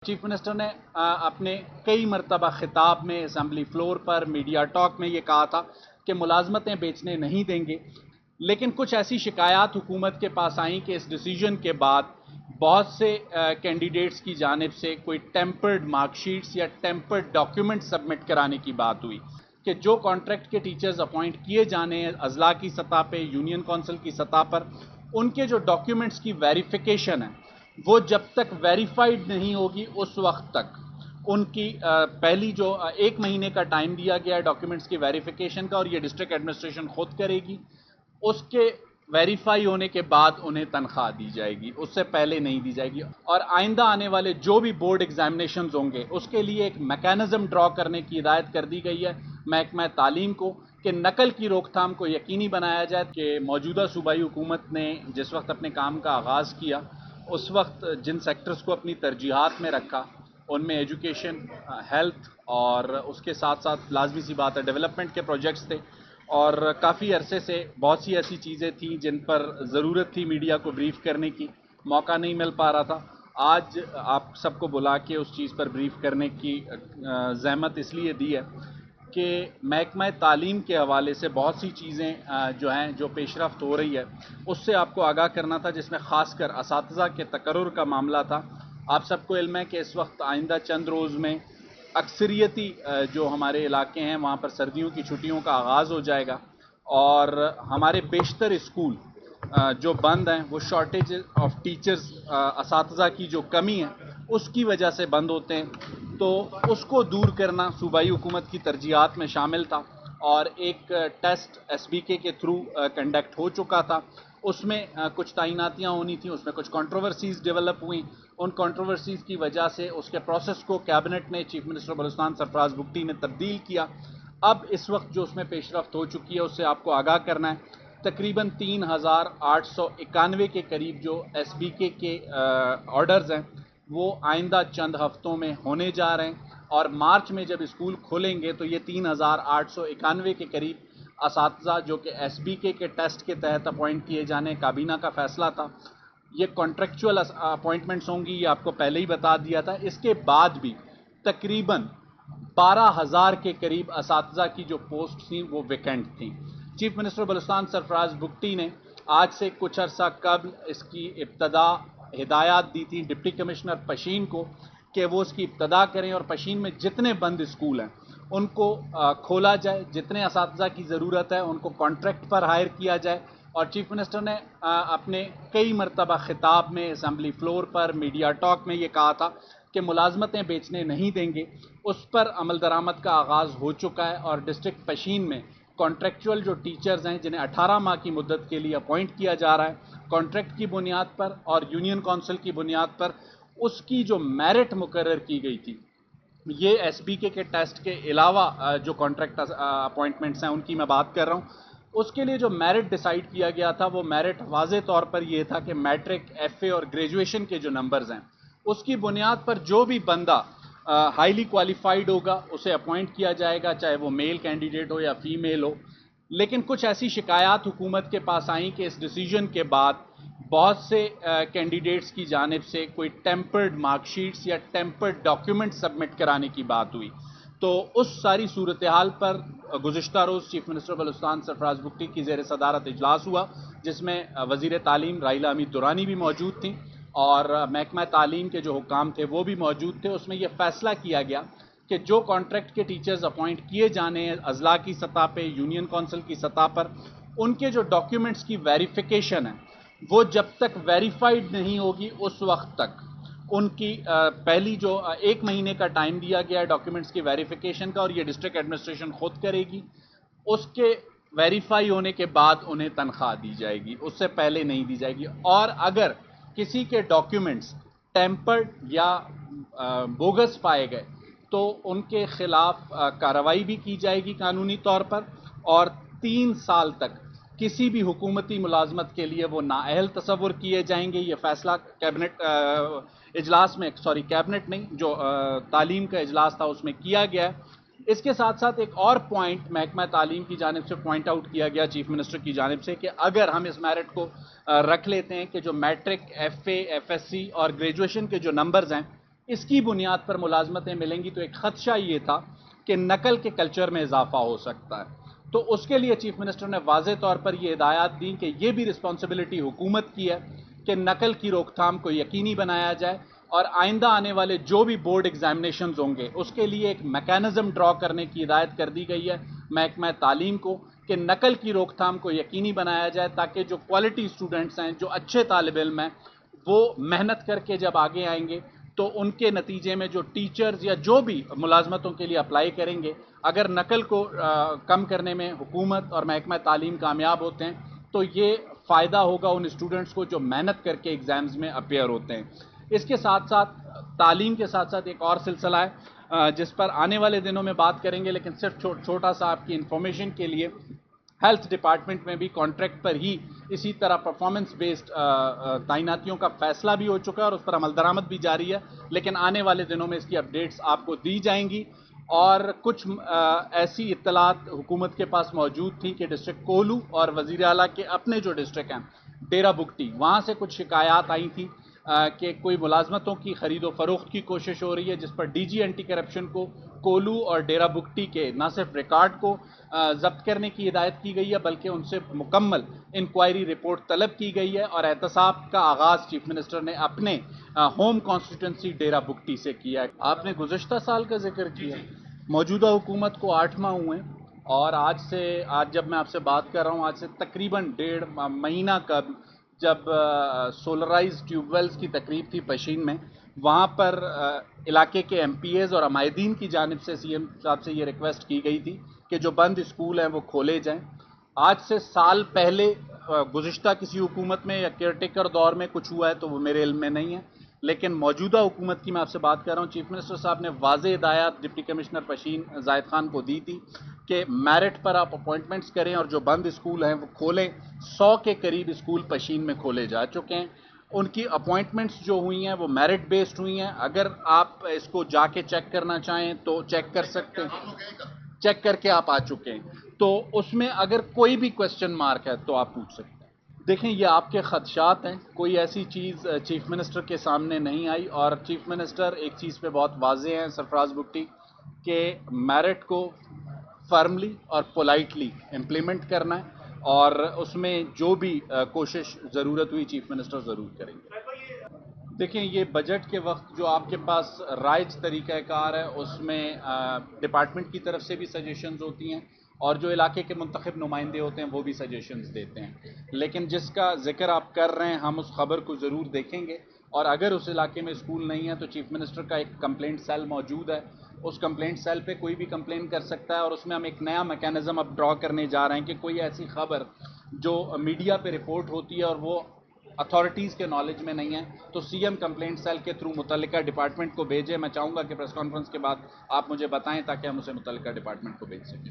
Chief minister نے اپنے کئی مرتبہ خطاب میں اسمبلی فلور پر میڈیا ٹاک میں یہ کہا تھا کہ ملازمتیں بیچنے نہیں دیں گے، لیکن کچھ ایسی شکایات حکومت کے پاس آئیں کہ اس ڈیسیجن کے بعد بہت سے کینڈیڈیٹس کی جانب سے کوئی ٹیمپرڈ مارک شیٹس یا ٹیمپرڈ ڈاکیومنٹ سبمٹ کرانے کی بات ہوئی کہ جو کانٹریکٹ کے ٹیچرز اپوائنٹ کیے جانے ہیں اضلاع کی سطح پہ، یونین کونسل کی سطح پر، ان کے جو ڈاکیومنٹس کی ویریفیکیشن ہے وہ جب تک ویریفائڈ نہیں ہوگی اس وقت تک ان کی پہلی جو ایک مہینے کا ٹائم دیا گیا ہے ڈاکیومنٹس کی ویریفیکیشن کا، اور یہ ڈسٹرکٹ ایڈمنسٹریشن خود کرے گی، اس کے ویریفائی ہونے کے بعد انہیں تنخواہ دی جائے گی، اس سے پہلے نہیں دی جائے گی۔ اور آئندہ آنے والے جو بھی بورڈ ایگزامینیشنز ہوں گے اس کے لیے ایک میکانزم ڈرا کرنے کی ہدایت کر دی گئی ہے محکمہ تعلیم کو کہ نقل کی روک تھام کو یقینی بنایا جائے کہ موجودہ صوبائی حکومت نے جس وقت اپنے کام کا آغاز کیا اس وقت جن سیکٹرز کو اپنی ترجیحات میں رکھا ان میں ایجوکیشن، ہیلتھ اور اس کے ساتھ ساتھ لازمی سی بات ہے ڈیولپمنٹ کے پروجیکٹس تھے، اور کافی عرصے سے بہت سی ایسی چیزیں تھیں جن پر ضرورت تھی میڈیا کو بریف کرنے کی، موقع نہیں مل پا رہا تھا۔ آج آپ سب کو بلا کے اس چیز پر بریف کرنے کی زحمت اس لیے دی ہے کہ محکمہ تعلیم کے حوالے سے بہت سی چیزیں جو ہیں جو پیش رفت ہو رہی ہے اس سے آپ کو آگاہ کرنا تھا، جس میں خاص کر اساتذہ کے تقرر کا معاملہ تھا۔ آپ سب کو علم ہے کہ اس وقت آئندہ چند روز میں اکثریتی جو ہمارے علاقے ہیں وہاں پر سردیوں کی چھٹیوں کا آغاز ہو جائے گا، اور ہمارے بیشتر اسکول جو بند ہیں وہ شارٹیج آف ٹیچرز، اساتذہ کی جو کمی ہے اس کی وجہ سے بند ہوتے ہیں، تو اس کو دور کرنا صوبائی حکومت کی ترجیحات میں شامل تھا، اور ایک ٹیسٹ ایس بی کے تھرو کنڈکٹ ہو چکا تھا۔ اس میں کچھ تعیناتیاں ہونی تھیں، اس میں کچھ کنٹروورسیز ڈیولپ ہوئیں، ان کنٹروورسیز کی وجہ سے اس کے پروسیس کو کیبنٹ نے چیف منسٹر بلوچستان سرفراز بگٹی نے تبدیل کیا۔ اب اس وقت جو اس میں پیش رفت ہو چکی ہے اس سے آپ کو آگاہ کرنا ہے۔ تقریباً 3891 کے قریب جو ایس بی کے آرڈرز ہیں وہ آئندہ چند ہفتوں میں ہونے جا رہے ہیں، اور مارچ میں جب اسکول کھولیں گے تو یہ 3891 کے قریب اساتذہ جو کہ ایس بی کے ٹیسٹ کے تحت اپوائنٹ کیے جانے کابینہ کا فیصلہ تھا، یہ کانٹریکچول اپوائنٹمنٹس ہوں گی، یہ آپ کو پہلے ہی بتا دیا تھا۔ اس کے بعد بھی تقریباً 12,000 کے قریب اساتذہ کی جو پوسٹ تھیں وہ ویکنٹ تھیں۔ چیف منسٹر بلوچستان سرفراز بگٹی نے آج سے کچھ عرصہ قبل اس کی ابتدا ہدایات دی تھی ڈپٹی کمشنر پشین کو کہ وہ اس کی ابتدا کریں، اور پشین میں جتنے بند اسکول ہیں ان کو کھولا جائے، جتنے اساتذہ کی ضرورت ہے ان کو کانٹریکٹ پر ہائر کیا جائے۔ اور چیف منسٹر نے اپنے کئی مرتبہ خطاب میں اسمبلی فلور پر میڈیا ٹاک میں یہ کہا تھا کہ ملازمتیں بیچنے نہیں دیں گے، اس پر عمل درآمد کا آغاز ہو چکا ہے، اور ڈسٹرکٹ پشین میں کانٹریکچول جو ٹیچرز ہیں جنہیں 18 ماہ کی مدت کے لیے اپوائنٹ کیا جا رہا ہے کانٹریکٹ کی بنیاد پر اور یونین کونسل کی بنیاد پر، اس کی جو میرٹ مقرر کی گئی تھی، یہ ایس بی کے ٹیسٹ کے علاوہ جو کانٹریکٹ اپوائنٹمنٹس ہیں ان کی میں بات کر رہا ہوں، اس کے لیے جو میرٹ ڈیسائیڈ کیا گیا تھا وہ میرٹ واضح طور پر یہ تھا کہ میٹرک، ایف اے اور گریجویشن کے جو نمبرز ہیں اس کی بنیاد پر جو بھی بندہ ہائیلی کوالیفائیڈ ہوگا اسے اپوائنٹ کیا جائے گا، چاہے وہ میل کینڈیڈیٹ ہو یا فیمیل ہو۔ لیکن کچھ ایسی شکایات حکومت کے پاس آئیں کہ اس ڈیسیجن کے بعد بہت سے کینڈیڈیٹس کی جانب سے کوئی ٹیمپرڈ مارک شیٹس یا ٹیمپرڈ ڈاکیومنٹ سبمٹ کرانے کی بات ہوئی، تو اس ساری صورتحال پر گزشتہ روز چیف منسٹر بلوچستان سرفراز بگٹی کی زیر صدارت اجلاس ہوا، جس میں وزیر تعلیم راحیلہ حمید درانی بھی موجود تھیں اور محکمہ تعلیم کے جو حکام تھے وہ بھی موجود تھے۔ اس میں یہ فیصلہ کیا گیا کہ جو کانٹریکٹ کے ٹیچرز اپوائنٹ کیے جانے ہیں اضلاع کی سطح پہ، یونین کونسل کی سطح پر، ان کے جو ڈاکیومنٹس کی ویریفیکیشن ہے وہ جب تک ویریفائڈ نہیں ہوگی اس وقت تک ان کی پہلی جو ایک مہینے کا ٹائم دیا گیا ہے ڈاکیومنٹس کی ویریفیکیشن کا، اور یہ ڈسٹرکٹ ایڈمنسٹریشن خود کرے گی، اس کے ویریفائی ہونے کے بعد انہیں تنخواہ دی جائے گی، اس سے پہلے نہیں دی جائے گی۔ اور اگر کسی کے ڈاکیومنٹس ٹیمپرڈ یا بوگس پائے گئے تو ان کے خلاف کارروائی بھی کی جائے گی قانونی طور پر، اور 3 سال تک کسی بھی حکومتی ملازمت کے لیے وہ نااہل تصور کیے جائیں گے۔ یہ فیصلہ کیبنٹ اجلاس میں کیبنٹ نہیں، جو تعلیم کا اجلاس تھا اس میں کیا گیا ہے۔ اس کے ساتھ ساتھ ایک اور پوائنٹ محکمہ تعلیم کی جانب سے پوائنٹ آؤٹ کیا گیا چیف منسٹر کی جانب سے کہ اگر ہم اس میرٹ کو رکھ لیتے ہیں کہ جو matric, F A, F S C اور گریجویشن کے جو نمبرز ہیں اس کی بنیاد پر ملازمتیں ملیں گی تو ایک خدشہ یہ تھا کہ نقل کے کلچر میں اضافہ ہو سکتا ہے. تو اس کے لیے چیف منسٹر نے واضح طور پر یہ ہدایات دیں کہ یہ بھی رسپانسبلٹی حکومت کی ہے کہ نقل کی روک تھام کو یقینی بنایا جائے اور آئندہ آنے والے جو بھی بورڈ ایگزامینیشنز ہوں گے اس کے لیے ایک میکانزم ڈرا کرنے کی ہدایت کر دی گئی ہے محکمہ تعلیم کو کہ نقل کی روک تھام کو یقینی بنایا جائے تاکہ جو کوالٹی اسٹوڈنٹس ہیں، جو اچھے طالب علم ہیں، وہ محنت کر کے جب آگے آئیں گے تو ان کے نتیجے میں جو ٹیچرز یا جو بھی ملازمتوں کے لیے اپلائی کریں گے، اگر نقل کو کم کرنے میں حکومت اور محکمہ تعلیم کامیاب ہوتے ہیں تو یہ فائدہ ہوگا ان اسٹوڈنٹس کو جو محنت کر کے ایگزامز میں اپیئر ہوتے ہیں. اس کے ساتھ ساتھ تعلیم کے ساتھ ساتھ ایک اور سلسلہ ہے جس پر آنے والے دنوں میں بات کریں گے، لیکن صرف چھوٹا سا آپ کی انفارمیشن کے لیے، ہیلتھ ڈپارٹمنٹ میں بھی کانٹریکٹ پر ہی اسی طرح پرفارمنس بیسڈ تعیناتیوں کا فیصلہ بھی ہو چکا ہے اور اس پر عمل درآمد بھی جاری ہے، لیکن آنے والے دنوں میں اس کی اپڈیٹس آپ کو دی جائیں گی. اور کچھ ایسی اطلاعات حکومت کے پاس موجود تھیں کہ ڈسٹرکٹ کولو اور وزیر اعلیٰ کے اپنے جو ڈسٹرکٹ ہیں ڈیرہ بگٹی، وہاں سے کچھ شکایات آئی تھیں کہ کوئی ملازمتوں کی خرید و فروخت کی کوشش ہو رہی ہے، جس پر ڈی جی اینٹی کرپشن کو کولو اور ڈیرہ بگٹی کے نہ صرف ریکارڈ کو ضبط کرنے کی ہدایت کی گئی ہے بلکہ ان سے مکمل انکوائری رپورٹ طلب کی گئی ہے. اور احتساب کا آغاز چیف منسٹر نے اپنے ہوم کانسٹیٹوئنسی ڈیرہ بگٹی سے کیا ہے. آپ نے گزشتہ سال کا ذکر کیا، موجودہ حکومت کو 8 ماہ ہوئے اور آج جب میں آپ سے بات کر رہا ہوں، آج سے تقریباً 1.5 مہینہ قبل جب سولرائز ٹیوب ویلز کی تقریب تھی پشین میں، وہاں پر علاقے کے ایم پی ایز اور عمائدین کی جانب سے سی ایم صاحب سے یہ ریکویسٹ کی گئی تھی کہ جو بند اسکول ہیں وہ کھولے جائیں. آج سے سال پہلے گزشتہ کسی حکومت میں یا کیئر ٹیکر دور میں کچھ ہوا ہے تو وہ میرے علم میں نہیں ہے، لیکن موجودہ حکومت کی میں آپ سے بات کر رہا ہوں. چیف منسٹر صاحب نے واضح ہدایات ڈپٹی کمشنر پشین زاہد خان کو دی تھی کہ میرٹ پر آپ اپوائنٹمنٹس کریں اور جو بند اسکول ہیں وہ کھولیں. 100 کے قریب اسکول پشین میں کھولے جا چکے ہیں. ان کی اپوائنٹمنٹس جو ہوئی ہیں وہ میرٹ بیسڈ ہوئی ہیں. اگر آپ اس کو جا کے چیک کرنا چاہیں تو چیک کر سکتے ہیں، چیک کر کے آپ آ چکے ہیں تو اس میں اگر کوئی بھی کوسچن مارک ہے تو آپ پوچھ سکتے ہیں. دیکھیں یہ آپ کے خدشات ہیں، کوئی ایسی چیز چیف منسٹر کے سامنے نہیں آئی اور چیف منسٹر ایک چیز پہ بہت واضح ہیں سرفراز بگٹی کہ میرٹ کو فرملی اور پولائٹلی امپلیمنٹ کرنا ہے اور اس میں جو بھی کوشش ضرورت ہوئی چیف منسٹر ضرور کریں گے. دیکھیں یہ بجٹ کے وقت جو آپ کے پاس رائج طریقہ کار ہے اس میں ڈپارٹمنٹ کی طرف سے بھی سجیشنز ہوتی ہیں اور جو علاقے کے منتخب نمائندے ہوتے ہیں وہ بھی سجیشنز دیتے ہیں. لیکن جس کا ذکر آپ کر رہے ہیں ہم اس خبر کو ضرور دیکھیں گے اور اگر اس علاقے میں اسکول نہیں ہے تو چیف منسٹر کا ایک کمپلینٹ سیل موجود ہے، اس کمپلینٹ سیل پہ کوئی بھی کمپلین کر سکتا ہے اور اس میں ہم ایک نیا میکانزم اب ڈرا کرنے جا رہے ہیں کہ کوئی ایسی خبر جو میڈیا پہ رپورٹ ہوتی ہے اور وہ اتھارٹیز کے نالج میں نہیں ہے تو سی ایم کمپلینٹ سیل کے تھرو متعلقہ ڈپارٹمنٹ کو بھیجے. میں چاہوں گا کہ پریس کانفرنس کے بعد آپ مجھے بتائیں تاکہ ہم اسے متعلقہ ڈپارٹمنٹ کو بھیج سکیں.